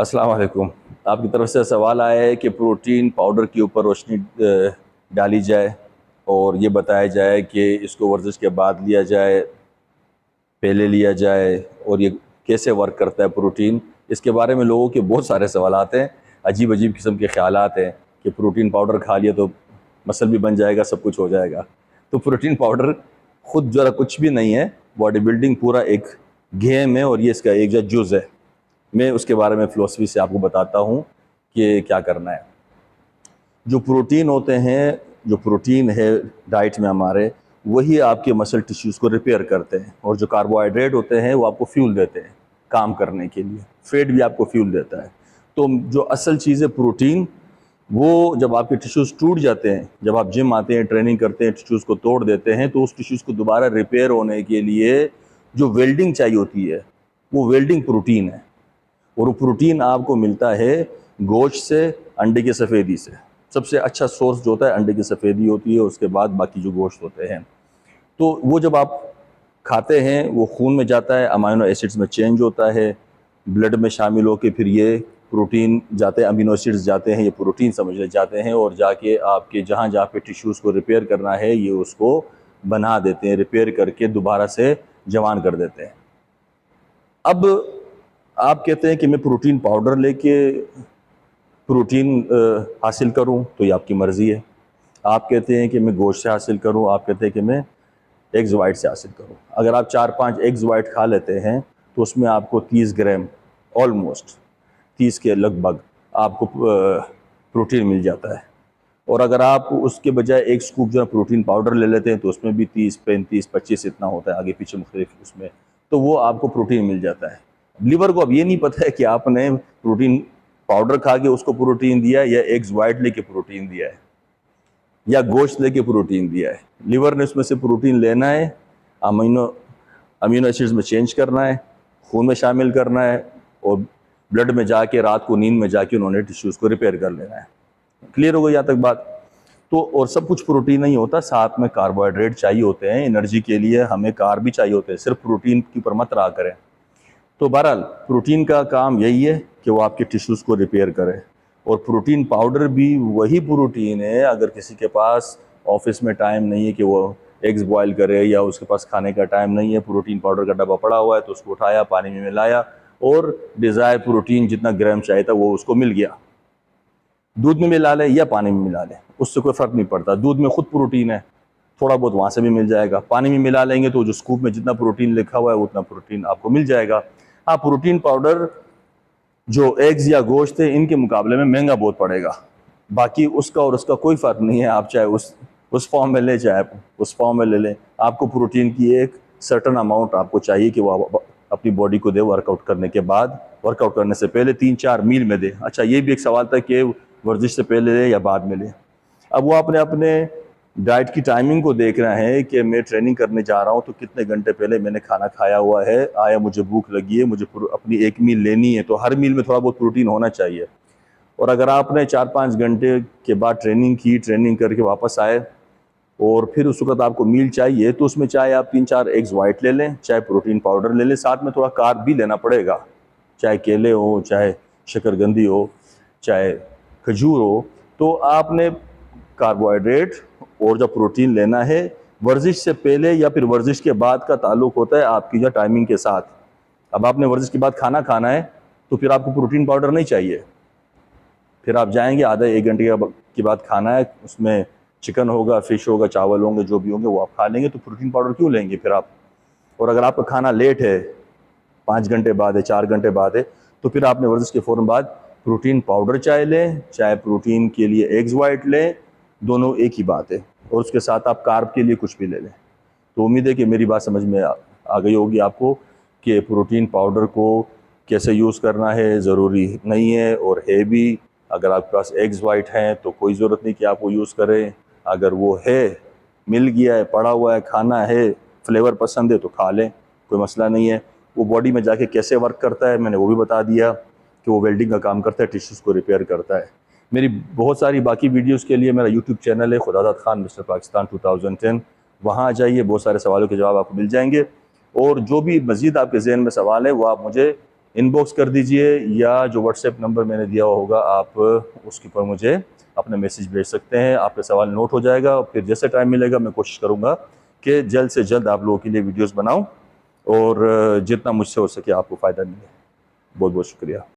अस्सलाम वालेकुम। आपकी तरफ से सवाल आया है कि प्रोटीन पाउडर के ऊपर रोशनी डाली जाए और ये बताया जाए कि इसको वर्जिश के बाद लिया जाए, पहले लिया जाए, और ये कैसे वर्क करता है प्रोटीन। इसके बारे में लोगों के बहुत सारे सवालात हैं, अजीब अजीब किस्म के ख्यालात हैं कि प्रोटीन पाउडर खा लिया तो मसल भी बन जाएगा, सब कुछ हो जाएगा। तो प्रोटीन पाउडर खुद ज़रा कुछ भी नहीं है, बॉडी बिल्डिंग पूरा एक गेम है और ये इसका एक जुज़ है। मैं उसके बारे में फ़िलॉसफी से आपको बताता हूँ कि क्या करना है। जो प्रोटीन होते हैं, जो प्रोटीन है डाइट में हमारे, वही आपके मसल टिश्यूज़ को रिपेयर करते हैं, और जो कार्बोहाइड्रेट होते हैं वो आपको फ्यूल देते हैं काम करने के लिए। फैट भी आपको फ्यूल देता है। तो जो असल चीज़ है प्रोटीन, वो जब आपके टिश्यूज़ टूट जाते हैं, जब आप जिम आते हैं, ट्रेनिंग करते हैं, टिश्यूज़ को तोड़ देते हैं, तो उस टिश्यूज़ को दोबारा रिपेयर होने के लिए जो वेल्डिंग चाहिए होती है, वो वेल्डिंग प्रोटीन है। और वो प्रोटीन आपको मिलता है गोश्त से, अंडे की सफ़ेदी से। सबसे अच्छा सोर्स जो होता है अंडे की सफ़ेदी होती है, उसके बाद बाकी जो गोश्त होते हैं। तो वो जब आप खाते हैं वो खून में जाता है, अमाइनो एसिड्स में चेंज होता है, ब्लड में शामिल होकर फिर ये प्रोटीन जाते हैं, अमीनो एसिड्स जाते हैं, ये प्रोटीन समझ ले जाते हैं, और जाके आपके जहाँ जहाँ पे टिश्यूज़ को रिपेयर करना है ये उसको बना देते हैं, रिपेयर करके दोबारा से जवान कर देते हैं। अब आप कहते हैं कि मैं प्रोटीन पाउडर लेके प्रोटीन हासिल करूं, तो ये आपकी मर्ज़ी है। आप कहते हैं कि मैं गोश्त से हासिल करूं, आप कहते हैं कि मैं एग्स वाइट से हासिल करूं। अगर आप 4-5 एग्स वाइट खा लेते हैं तो उसमें आपको 30 ग्राम, ऑलमोस्ट 30 के लगभग आपको प्रोटीन मिल जाता है। और अगर आप उसके बजाय एक स्कूप जो है प्रोटीन पाउडर ले लेते हैं तो उसमें भी 30, 35, 25 इतना होता है, आगे पीछे मुख्तलिफ उसमें, तो वो आपको प्रोटीन मिल जाता है। लीवर को अब ये नहीं पता है कि आपने प्रोटीन पाउडर खा के उसको प्रोटीन दिया है, या एग्स वाइट लेके प्रोटीन दिया है, या गोश्त लेके प्रोटीन दिया है। लीवर ने उसमें से प्रोटीन लेना है, अमीनो एसिड्स में चेंज करना है, खून में शामिल करना है, और ब्लड में जाके रात को नींद में जाके उन्होंने टिश्यूज़ को रिपेयर कर लेना है। क्लियर हो गई यहाँ तक बात? तो और सब कुछ प्रोटीन नहीं होता, साथ में कार्बोहाइड्रेट चाहिए होते हैं एनर्जी के लिए, हमें कार्ब भी चाहिए होते हैं, सिर्फ प्रोटीन के ऊपर मत रहा करें। तो बहरहाल प्रोटीन का काम यही है कि वो आपके टिश्यूज़ को रिपेयर करे। और प्रोटीन पाउडर भी वही प्रोटीन है, अगर किसी के पास ऑफिस में टाइम नहीं है कि वो एग्स बॉयल करे, या उसके पास खाने का टाइम नहीं है, प्रोटीन पाउडर का डब्बा पड़ा हुआ है तो उसको उठाया, पानी में मिलाया, और डिज़ायर प्रोटीन जितना ग्राम चाहिए था वो उसको मिल गया। दूध में मिला ले या पानी में मिला ले, उससे कोई फ़र्क नहीं पड़ता। दूध में खुद प्रोटीन है, थोड़ा बहुत वहाँ से भी मिल जाएगा। पानी में मिला लेंगे तो जो स्कूप में जितना प्रोटीन लिखा हुआ है उतना प्रोटीन आपको मिल जाएगा। हाँ, प्रोटीन पाउडर जो एग्स या गोश्त है इनके मुकाबले में महंगा बहुत पड़ेगा, बाकी उसका और उसका कोई फ़र्क नहीं है। आप चाहे उस फॉर्म में ले, चाहे उस फॉर्म में ले लें, आपको प्रोटीन की एक सर्टन अमाउंट आपको चाहिए कि वो अपनी बॉडी को दे वर्कआउट करने के बाद। वर्कआउट करने से पहले 3-4 मील में दे। अच्छा, ये भी एक सवाल था कि वर्जिश से पहले ले या बाद में ले। अब वो अपने अपने डाइट की टाइमिंग को देख रहे हैं कि मैं ट्रेनिंग करने जा रहा हूँ तो कितने घंटे पहले मैंने खाना खाया हुआ है, आया मुझे भूख लगी है, मुझे अपनी एक मील लेनी है, तो हर मील में थोड़ा बहुत प्रोटीन होना चाहिए। और अगर आपने 4-5 घंटे के बाद ट्रेनिंग की, ट्रेनिंग करके वापस आए और फिर उस वक्त आपको मील चाहिए, तो उसमें चाहे आप 3-4 एग्स वाइट ले लें, चाहे प्रोटीन पाउडर ले लें, साथ में थोड़ा कार्ब भी लेना पड़ेगा, चाहे केले हो, चाहे शकरकंदी हो, चाहे खजूर हो। तो आपने कार्बोहाइड्रेट और जो प्रोटीन लेना है, वर्जिश से पहले या फिर वर्जिश के बाद का ताल्लुक होता है आपकी जो टाइमिंग के साथ। अब आपने वर्जिश के बाद खाना खाना है तो फिर आपको प्रोटीन पाउडर नहीं चाहिए, फिर आप जाएंगे आधा 1 घंटे के बाद खाना है, उसमें चिकन होगा, फिश होगा, चावल होंगे, जो भी होंगे वो आप खा लेंगे, तो प्रोटीन पाउडर क्यों लेंगे फिर आप? और अगर आपका खाना लेट है, 5 घंटे बाद है, 4 घंटे बाद है, तो फिर आपने वर्जिश के फ़ौरन बाद प्रोटीन पाउडर चाहे लें, चाहे प्रोटीन के लिए एग्स वाइट लें, दोनों एक ही बात है। और उसके साथ आप कार्ब के लिए कुछ भी ले लें। तो उम्मीद है कि मेरी बात समझ में आ गई होगी आपको कि प्रोटीन पाउडर को कैसे यूज़ करना है, ज़रूरी नहीं है और है भी। अगर आपके पास एग्स वाइट हैं तो कोई ज़रूरत नहीं कि आप वो यूज़ करें। अगर वो है, मिल गया है, पड़ा हुआ है, खाना है, फ्लेवर पसंद है तो खा लें, कोई मसला नहीं है। वो बॉडी में जाके कैसे वर्क करता है मैंने वो भी बता दिया कि वो वेल्डिंग का काम करता है, टिश्यूज़ को रिपेयर करता है। मेरी बहुत सारी बाकी वीडियोस के लिए मेरा यूट्यूब चैनल है खुदादाद खान मिस्टर पाकिस्तान 2010, वहाँ आ जाइए, बहुत सारे सवालों के जवाब आपको मिल जाएंगे। और जो भी मज़ीद आपके जहन में सवाल है वो आप मुझे इनबॉक्स कर दीजिए, या जो व्हाट्सएप नंबर मैंने दिया होगा आप उसके ऊपर मुझे अपना मैसेज भेज सकते हैं। आपका सवाल नोट हो जाएगा और फिर जैसे टाइम मिलेगा मैं कोशिश करूँगा कि जल्द से जल्द आप लोगों के लिए वीडियोस बनाऊं और जितना मुझसे हो सके आपको फ़ायदा मिले। बहुत बहुत शुक्रिया।